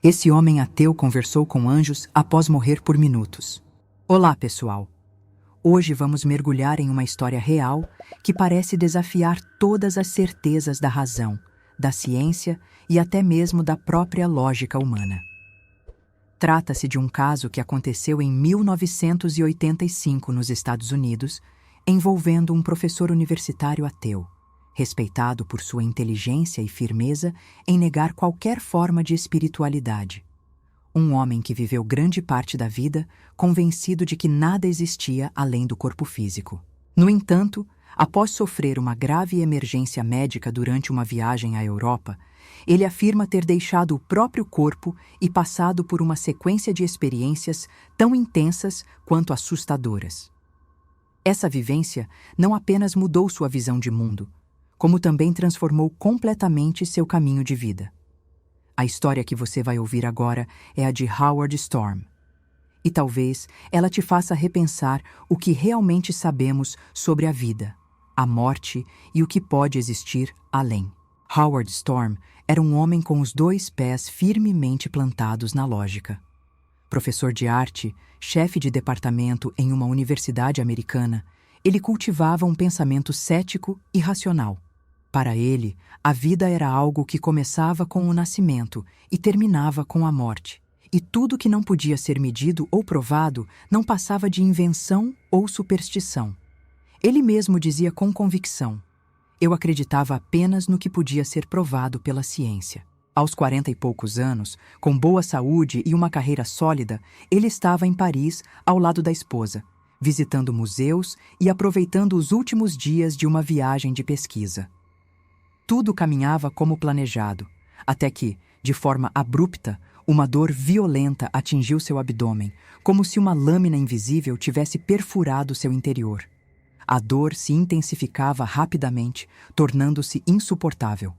Esse homem ateu conversou com anjos após morrer por minutos. Olá, pessoal! Hoje vamos mergulhar em uma história real que parece desafiar todas as certezas da razão, da ciência e até mesmo da própria lógica humana. Trata-se de um caso que aconteceu em 1985 nos Estados Unidos, envolvendo um professor universitário ateu, respeitado por sua inteligência e firmeza em negar qualquer forma de espiritualidade. Um homem que viveu grande parte da vida convencido de que nada existia além do corpo físico. No entanto, após sofrer uma grave emergência médica durante uma viagem à Europa, ele afirma ter deixado o próprio corpo e passado por uma sequência de experiências tão intensas quanto assustadoras. Essa vivência não apenas mudou sua visão de mundo, como também transformou completamente seu caminho de vida. A história que você vai ouvir agora é a de Howard Storm. E talvez ela te faça repensar o que realmente sabemos sobre a vida, a morte e o que pode existir além. Howard Storm era um homem com os dois pés firmemente plantados na lógica. Professor de arte, chefe de departamento em uma universidade americana, ele cultivava um pensamento cético e racional. Para ele, a vida era algo que começava com o nascimento e terminava com a morte, e tudo que não podia ser medido ou provado não passava de invenção ou superstição. Ele mesmo dizia com convicção: "Eu acreditava apenas no que podia ser provado pela ciência." Aos 40 e poucos anos, com boa saúde e uma carreira sólida, ele estava em Paris ao lado da esposa, visitando museus e aproveitando os últimos dias de uma viagem de pesquisa. Tudo caminhava como planejado, até que, de forma abrupta, uma dor violenta atingiu seu abdômen, como se uma lâmina invisível tivesse perfurado seu interior. A dor se intensificava rapidamente, tornando-se insuportável.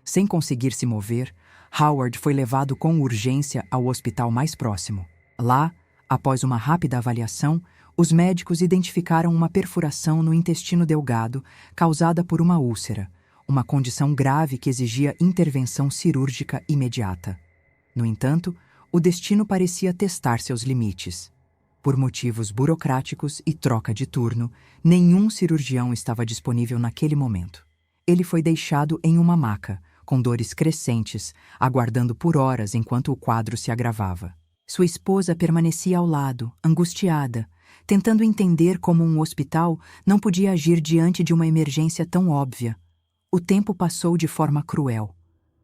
Sem conseguir se mover, Howard foi levado com urgência ao hospital mais próximo. Lá, após uma rápida avaliação, os médicos identificaram uma perfuração no intestino delgado causada por uma úlcera, uma condição grave que exigia intervenção cirúrgica imediata. No entanto, o destino parecia testar seus limites. Por motivos burocráticos e troca de turno, nenhum cirurgião estava disponível naquele momento. Ele foi deixado em uma maca, com dores crescentes, aguardando por horas enquanto o quadro se agravava. Sua esposa permanecia ao lado, angustiada, tentando entender como um hospital não podia agir diante de uma emergência tão óbvia. O tempo passou de forma cruel.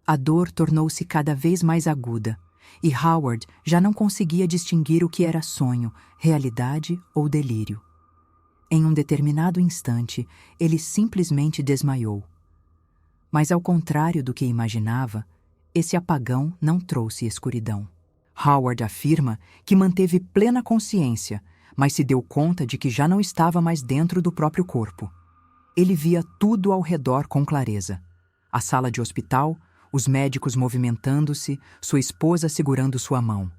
A dor tornou-se cada vez mais aguda, e Howard já não conseguia distinguir o que era sonho, realidade ou delírio. Em um determinado instante, ele simplesmente desmaiou. Mas, ao contrário do que imaginava, esse apagão não trouxe escuridão. Howard afirma que manteve plena consciência, mas se deu conta de que já não estava mais dentro do próprio corpo. Ele via tudo ao redor com clareza. A sala de hospital, os médicos movimentando-se, sua esposa segurando sua mão.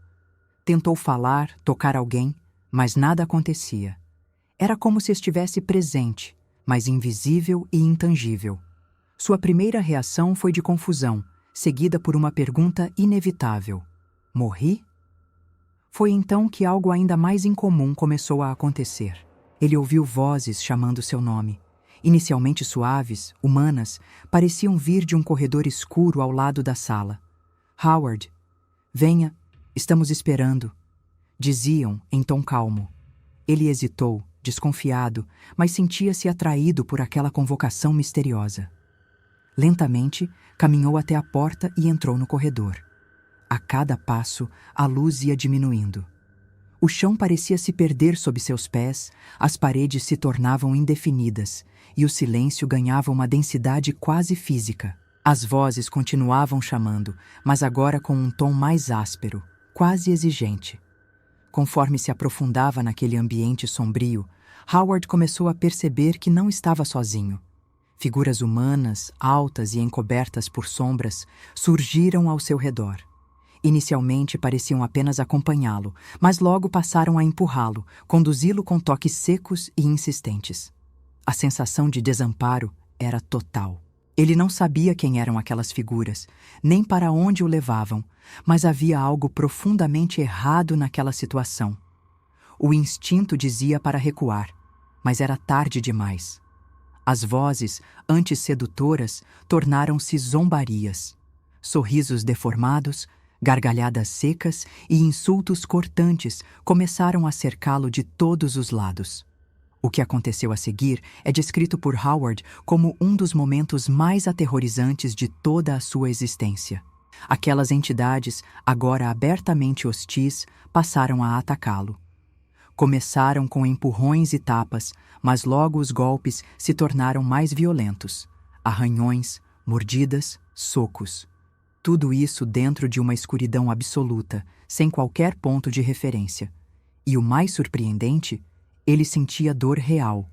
Tentou falar, tocar alguém, mas nada acontecia. Era como se estivesse presente, mas invisível e intangível. Sua primeira reação foi de confusão, seguida por uma pergunta inevitável: "Morri?" Foi então que algo ainda mais incomum começou a acontecer. Ele ouviu vozes chamando seu nome. Inicialmente suaves, humanas, pareciam vir de um corredor escuro ao lado da sala. "Howard, venha, estamos esperando", diziam em tom calmo. Ele hesitou, desconfiado, mas sentia-se atraído por aquela convocação misteriosa. Lentamente, caminhou até a porta e entrou no corredor. A cada passo, a luz ia diminuindo. O chão parecia se perder sob seus pés, as paredes se tornavam indefinidas e o silêncio ganhava uma densidade quase física. As vozes continuavam chamando, mas agora com um tom mais áspero, quase exigente. Conforme se aprofundava naquele ambiente sombrio, Howard começou a perceber que não estava sozinho. Figuras humanas, altas e encobertas por sombras, surgiram ao seu redor. Inicialmente pareciam apenas acompanhá-lo, mas logo passaram a empurrá-lo, conduzi-lo com toques secos e insistentes. A sensação de desamparo era total. Ele não sabia quem eram aquelas figuras, nem para onde o levavam, mas havia algo profundamente errado naquela situação. O instinto dizia para recuar, mas era tarde demais. As vozes, antes sedutoras, tornaram-se zombarias. Sorrisos deformados, gargalhadas secas e insultos cortantes começaram a cercá-lo de todos os lados. O que aconteceu a seguir é descrito por Howard como um dos momentos mais aterrorizantes de toda a sua existência. Aquelas entidades, agora abertamente hostis, passaram a atacá-lo. Começaram com empurrões e tapas, mas logo os golpes se tornaram mais violentos. Arranhões, mordidas, socos. Tudo isso dentro de uma escuridão absoluta, sem qualquer ponto de referência. E o mais surpreendente, ele sentia dor real.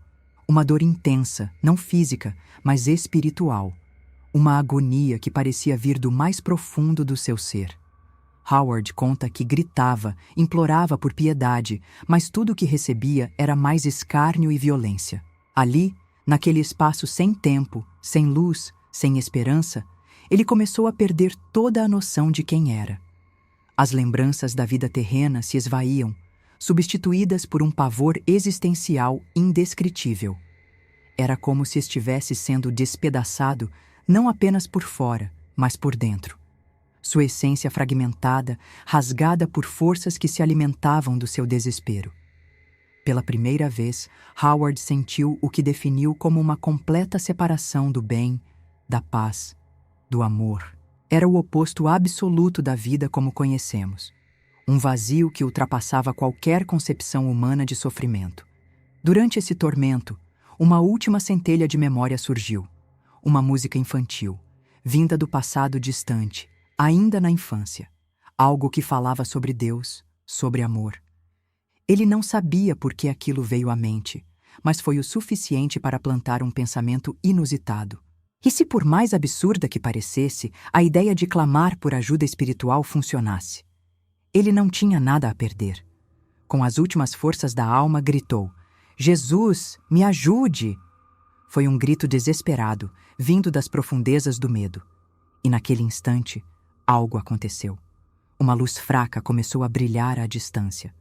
Uma dor intensa, não física, mas espiritual. Uma agonia que parecia vir do mais profundo do seu ser. Howard conta que gritava, implorava por piedade, mas tudo o que recebia era mais escárnio e violência. Ali, naquele espaço sem tempo, sem luz, sem esperança, ele começou a perder toda a noção de quem era. As lembranças da vida terrena se esvaíam, substituídas por um pavor existencial indescritível. Era como se estivesse sendo despedaçado não apenas por fora, mas por dentro. Sua essência fragmentada, rasgada por forças que se alimentavam do seu desespero. Pela primeira vez, Howard sentiu o que definiu como uma completa separação do bem, da paz, do amor. Era o oposto absoluto da vida como conhecemos. Um vazio que ultrapassava qualquer concepção humana de sofrimento. Durante esse tormento, uma última centelha de memória surgiu. Uma música infantil, vinda do passado distante, ainda na infância. Algo que falava sobre Deus, sobre amor. Ele não sabia por que aquilo veio à mente, mas foi o suficiente para plantar um pensamento inusitado. E se por mais absurda que parecesse, a ideia de clamar por ajuda espiritual funcionasse? Ele não tinha nada a perder. Com as últimas forças da alma, gritou: "Jesus, me ajude!" Foi um grito desesperado, vindo das profundezas do medo. E naquele instante, algo aconteceu. Uma luz fraca começou a brilhar à distância.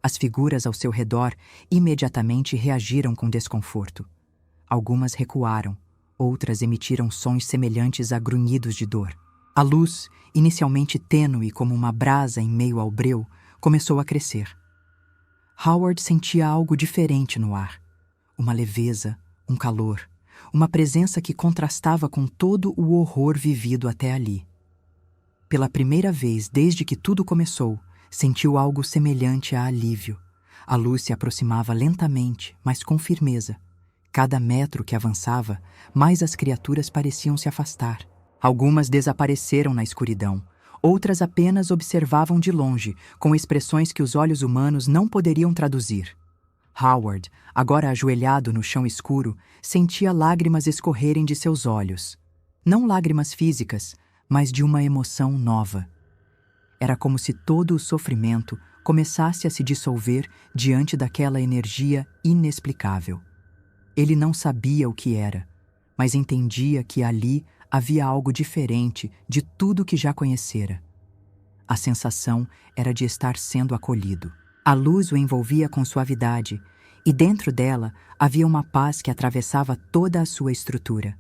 As figuras ao seu redor imediatamente reagiram com desconforto. Algumas recuaram, outras emitiram sons semelhantes a grunhidos de dor. A luz, inicialmente tênue como uma brasa em meio ao breu, começou a crescer. Howard sentia algo diferente no ar. Uma leveza, um calor, uma presença que contrastava com todo o horror vivido até ali. Pela primeira vez desde que tudo começou, sentiu algo semelhante a alívio. A luz se aproximava lentamente, mas com firmeza. Cada metro que avançava, mais as criaturas pareciam se afastar. Algumas desapareceram na escuridão, outras apenas observavam de longe, com expressões que os olhos humanos não poderiam traduzir. Howard, agora ajoelhado no chão escuro, sentia lágrimas escorrerem de seus olhos. Não lágrimas físicas, mas de uma emoção nova. Era como se todo o sofrimento começasse a se dissolver diante daquela energia inexplicável. Ele não sabia o que era, mas entendia que ali havia algo diferente de tudo que já conhecera. A sensação era de estar sendo acolhido. A luz o envolvia com suavidade, e dentro dela havia uma paz que atravessava toda a sua estrutura.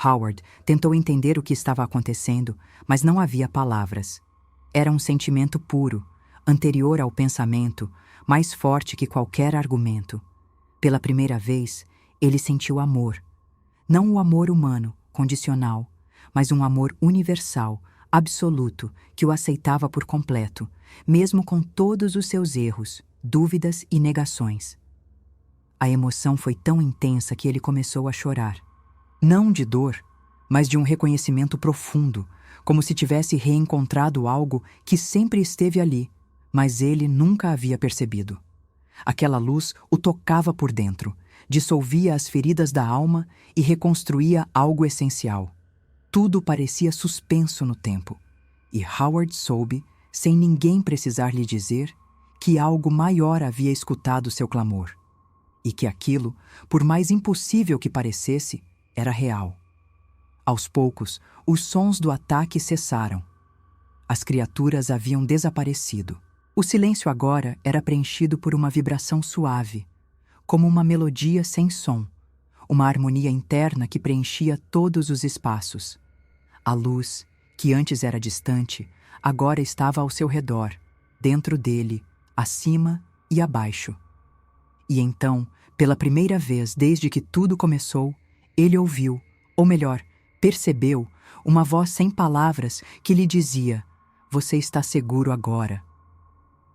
Howard tentou entender o que estava acontecendo, mas não havia palavras. Era um sentimento puro, anterior ao pensamento, mais forte que qualquer argumento. Pela primeira vez, ele sentiu amor. Não o amor humano, condicional, mas um amor universal, absoluto, que o aceitava por completo, mesmo com todos os seus erros, dúvidas e negações. A emoção foi tão intensa que ele começou a chorar. Não de dor, mas de um reconhecimento profundo, como se tivesse reencontrado algo que sempre esteve ali, mas ele nunca havia percebido. Aquela luz o tocava por dentro, dissolvia as feridas da alma e reconstruía algo essencial. Tudo parecia suspenso no tempo, e Howard soube, sem ninguém precisar lhe dizer, que algo maior havia escutado seu clamor, e que aquilo, por mais impossível que parecesse, era real. Aos poucos, os sons do ataque cessaram. As criaturas haviam desaparecido. O silêncio agora era preenchido por uma vibração suave, como uma melodia sem som, uma harmonia interna que preenchia todos os espaços. A luz, que antes era distante, agora estava ao seu redor, dentro dele, acima e abaixo. E então, pela primeira vez desde que tudo começou, ele ouviu, ou melhor, percebeu, uma voz sem palavras que lhe dizia: "Você está seguro agora."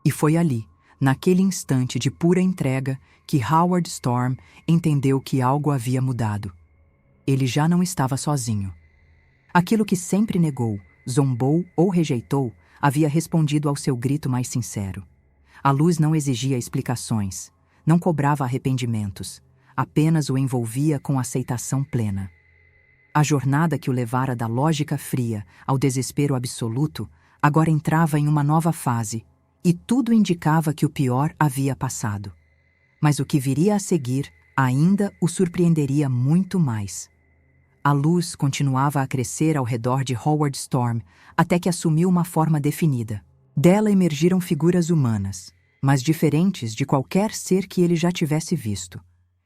E foi ali, naquele instante de pura entrega, que Howard Storm entendeu que algo havia mudado. Ele já não estava sozinho. Aquilo que sempre negou, zombou ou rejeitou havia respondido ao seu grito mais sincero. A luz não exigia explicações, não cobrava arrependimentos, apenas o envolvia com aceitação plena. A jornada que o levara da lógica fria ao desespero absoluto agora entrava em uma nova fase, e tudo indicava que o pior havia passado. Mas o que viria a seguir ainda o surpreenderia muito mais. A luz continuava a crescer ao redor de Howard Storm até que assumiu uma forma definida. Dela emergiram figuras humanas, mas diferentes de qualquer ser que ele já tivesse visto.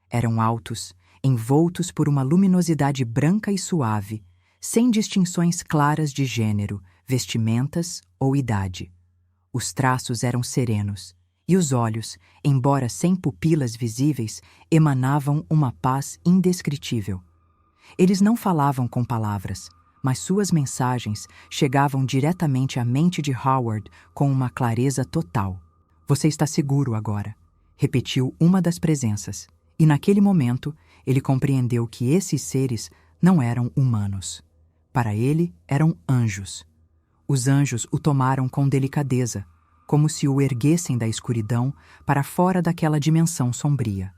Eram altos, envoltos por uma luminosidade branca e suave, sem distinções claras de gênero, vestimentas ou idade. Os traços eram serenos, e os olhos, embora sem pupilas visíveis, emanavam uma paz indescritível. Eles não falavam com palavras, mas suas mensagens chegavam diretamente à mente de Howard com uma clareza total. "Você está seguro agora", repetiu uma das presenças, e naquele momento ele compreendeu que esses seres não eram humanos. Para ele, eram anjos. Os anjos o tomaram com delicadeza, como se o erguessem da escuridão para fora daquela dimensão sombria.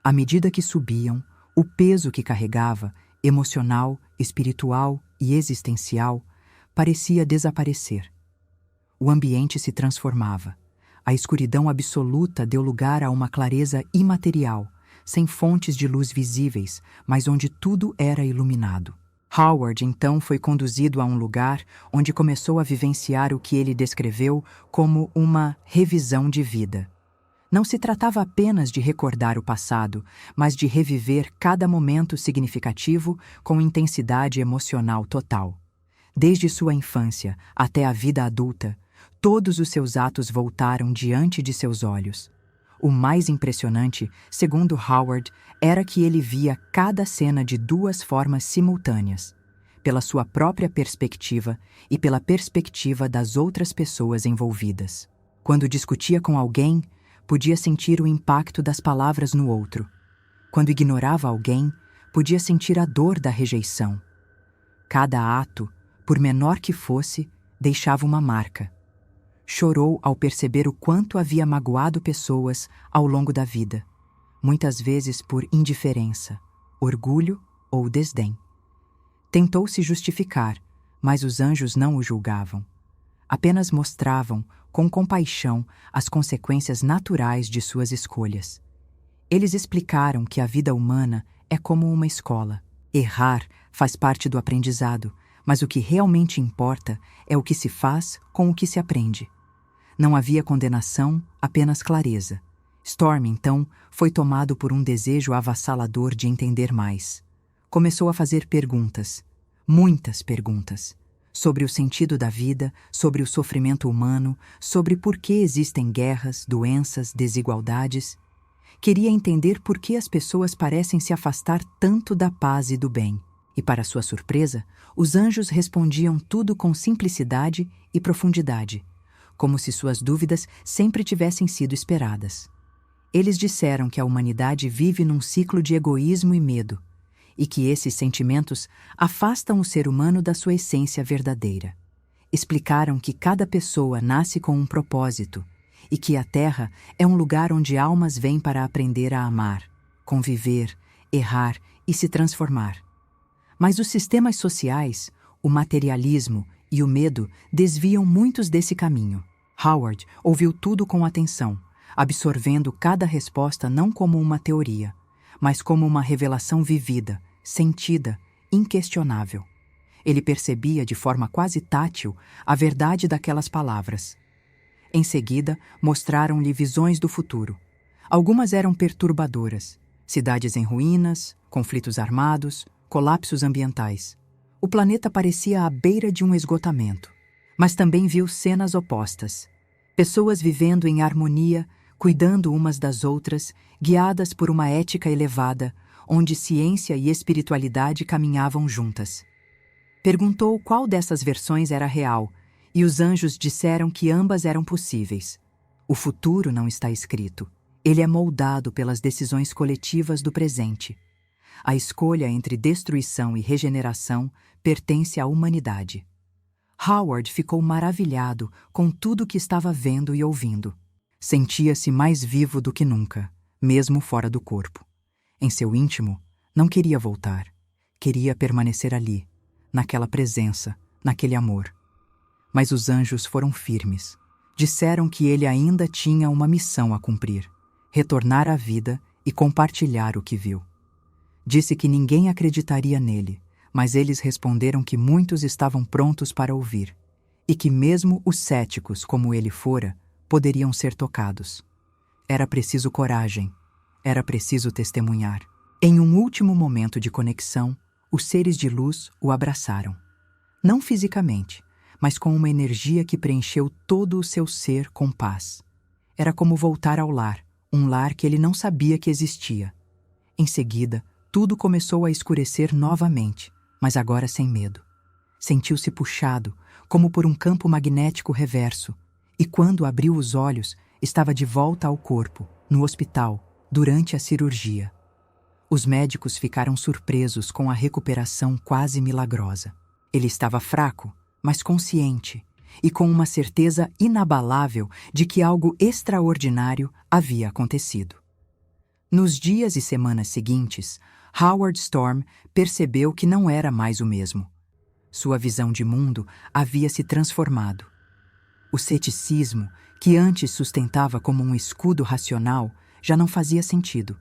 À medida que subiam, o peso que carregava, emocional, espiritual e existencial, parecia desaparecer. O ambiente se transformava. A escuridão absoluta deu lugar a uma clareza imaterial, sem fontes de luz visíveis, mas onde tudo era iluminado. Howard então foi conduzido a um lugar onde começou a vivenciar o que ele descreveu como uma revisão de vida. Não se tratava apenas de recordar o passado, mas de reviver cada momento significativo com intensidade emocional total. Desde sua infância até a vida adulta, todos os seus atos voltaram diante de seus olhos. O mais impressionante, segundo Howard, era que ele via cada cena de duas formas simultâneas, pela sua própria perspectiva e pela perspectiva das outras pessoas envolvidas. Quando discutia com alguém, podia sentir o impacto das palavras no outro. Quando ignorava alguém, podia sentir a dor da rejeição. Cada ato, por menor que fosse, deixava uma marca. Chorou ao perceber o quanto havia magoado pessoas ao longo da vida, muitas vezes por indiferença, orgulho ou desdém. Tentou se justificar, mas os anjos não o julgavam. Apenas mostravam, com compaixão, as consequências naturais de suas escolhas. Eles explicaram que a vida humana é como uma escola. Errar faz parte do aprendizado, mas o que realmente importa é o que se faz com o que se aprende. Não havia condenação, apenas clareza. Storm, então, foi tomado por um desejo avassalador de entender mais. Começou a fazer perguntas, muitas perguntas, sobre o sentido da vida, sobre o sofrimento humano, sobre por que existem guerras, doenças, desigualdades. Queria entender por que as pessoas parecem se afastar tanto da paz e do bem. E, para sua surpresa, os anjos respondiam tudo com simplicidade e profundidade, como se suas dúvidas sempre tivessem sido esperadas. Eles disseram que a humanidade vive num ciclo de egoísmo e medo, e que esses sentimentos afastam o ser humano da sua essência verdadeira. Explicaram que cada pessoa nasce com um propósito, e que a Terra é um lugar onde almas vêm para aprender a amar, conviver, errar e se transformar. Mas os sistemas sociais, o materialismo e o medo desviam muitos desse caminho. Howard ouviu tudo com atenção, absorvendo cada resposta não como uma teoria, mas como uma revelação vivida, sentida inquestionável. Ele percebia de forma quase tátil a verdade daquelas palavras. Em seguida, mostraram-lhe visões do futuro. Algumas eram perturbadoras: cidades em ruínas, conflitos armados, colapsos ambientais. O planeta parecia à beira de um esgotamento. Mas também viu cenas opostas: pessoas vivendo em harmonia, cuidando umas das outras, guiadas por uma ética elevada, onde ciência e espiritualidade caminhavam juntas. Perguntou qual dessas versões era real, e os anjos disseram que ambas eram possíveis. O futuro não está escrito. Ele é moldado pelas decisões coletivas do presente. A escolha entre destruição e regeneração pertence à humanidade. Howard ficou maravilhado com tudo o que estava vendo e ouvindo. Sentia-se mais vivo do que nunca, mesmo fora do corpo. Em seu íntimo, não queria voltar. Queria permanecer ali, naquela presença, naquele amor. Mas os anjos foram firmes. Disseram que ele ainda tinha uma missão a cumprir: retornar à vida e compartilhar o que viu. Disse que ninguém acreditaria nele, mas eles responderam que muitos estavam prontos para ouvir, e que mesmo os céticos, como ele fora, poderiam ser tocados. Era preciso coragem, era preciso testemunhar. Em um último momento de conexão, os seres de luz o abraçaram. Não fisicamente, mas com uma energia que preencheu todo o seu ser com paz. Era como voltar ao lar, um lar que ele não sabia que existia. Em seguida, tudo começou a escurecer novamente, mas agora sem medo. Sentiu-se puxado, como por um campo magnético reverso, e quando abriu os olhos, estava de volta ao corpo, no hospital, durante a cirurgia. Os médicos ficaram surpresos com a recuperação quase milagrosa. Ele estava fraco, mas consciente, e com uma certeza inabalável de que algo extraordinário havia acontecido. Nos dias e semanas seguintes, Howard Storm percebeu que não era mais o mesmo. Sua visão de mundo havia se transformado. O ceticismo, que antes sustentava como um escudo racional, já não fazia sentido.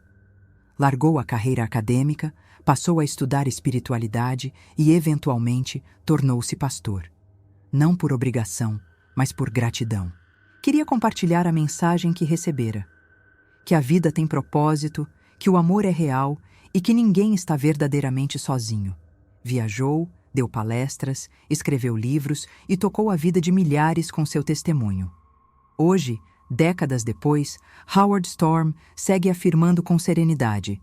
Largou a carreira acadêmica, passou a estudar espiritualidade e, eventualmente, tornou-se pastor. Não por obrigação, mas por gratidão. Queria compartilhar a mensagem que recebera: que a vida tem propósito, que o amor é real e que ninguém está verdadeiramente sozinho. Viajou, deu palestras, escreveu livros e tocou a vida de milhares com seu testemunho. Hoje, décadas depois, Howard Storm segue afirmando com serenidade: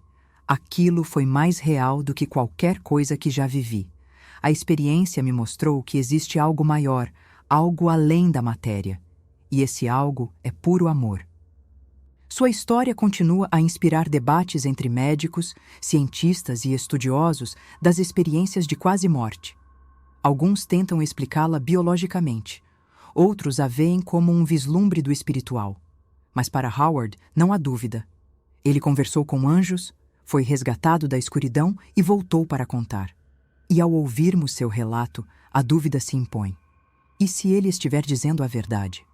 aquilo foi mais real do que qualquer coisa que já vivi. A experiência me mostrou que existe algo maior, algo além da matéria. E esse algo é puro amor. Sua história continua a inspirar debates entre médicos, cientistas e estudiosos das experiências de quase morte. Alguns tentam explicá-la biologicamente, outros a veem como um vislumbre do espiritual. Mas para Howard não há dúvida. Ele conversou com anjos, foi resgatado da escuridão e voltou para contar. E ao ouvirmos seu relato, a dúvida se impõe: e se ele estiver dizendo a verdade?